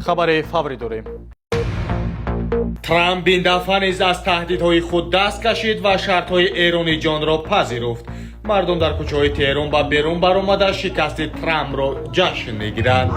хабари фаврӣ дорем. ترامپ این دفعه نیز از تهدیدهای خود دست کشید و شرطهای ایرانی جان را پذیرفت. مردم در کوچه‌های تهران به بیرون برآمده شکست ترامپ را جشن میگیرند.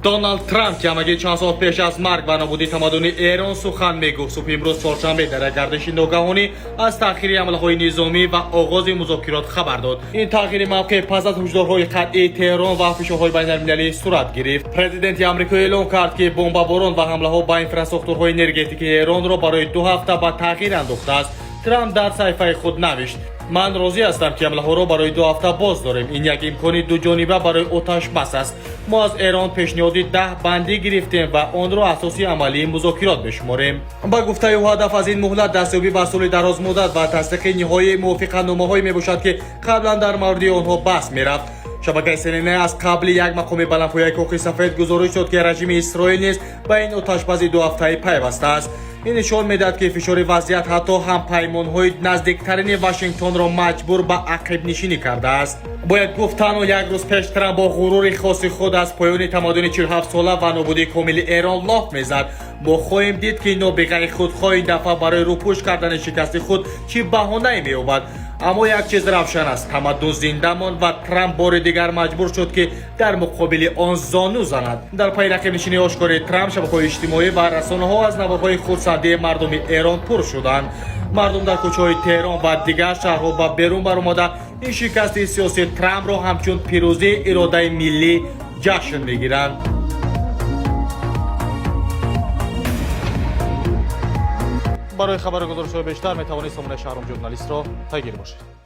دونالد ترامپ که همگی چند سال پیش از مرگ و نابودی تمدن ایران سخن میگفت، صبح امروز چهارشنبه در گردش ناگهانی از تأخیر حمله‌های نظامی و آغاز مذاکرات خبر داد. این تغییر موقع پس از هشدارهای قطعی تهران و فشارهای بین‌المللی صورت گرفت. پرزیدنت آمریکا اعلام کرد که بمباران و حمله‌ها به انفراستراکچورهای انرژتیکی ایران را برای 2 هفته به تغییر انداخته است. ترامپ در صفحه خود نوشت: من راضی هستم که حمله ها را برای 2 هفته باز داریم. این یک امکان دو جانبه برای آتش بس است. ما از ایران پیشنهاد 10 بندی گرفتیم و آن را اساسی عملی مذاکرات بشماریم. با گفته او هدف از این مهلت دستیابی به صلح دراز مدت و تصدیق نهایی موافقتنامه‌هایی میباشد که قبلا در مورد آنها بحث میرفت. شبکه CNN از قبل یک مقام بلندپایه کاخ سفید گزارش داد که رژیم اسرائیل نیز به این آتش‌بسی 2 هفته‌ای پیوسته است. این نشان میدهد که فشار وضعیت حتی هم پیمان‌های نزدیکترین واشنگتن را مجبور به عقب نشینی کرده است. باید گفت تنها یک روز پیش ترامپ با غرور خاص خود از پایان تمدن 47 ساله و نابودی کامل ایران لاف میزد. ما خواهیم دید که نابغه خودخواه این دفعه برای روپوش کردن شکست خود چه بهانه‌ای می‌یابد. اما یک چیز روشن است: تمدن زنده ماند و ترامپ بار دیگر مجبور شد که در مقابل آن زانو زند. در پی رقم نشینی آشکار ترامپ، شبکه‌های اجتماعی و رسانه‌ها از نوارهای خودسردی مردم ایران پر شدند. مردم در کوچه‌های تهران و دیگر شهرها به بیرون برآمده این شکست سیاسی ترامپ را همچون پیروزی اراده ملی جشن می‌گیرند. برای خبر گزارش‌های بیشتر می‌توانید سامانه شهرام ژورنالیست را پیگیر باشید.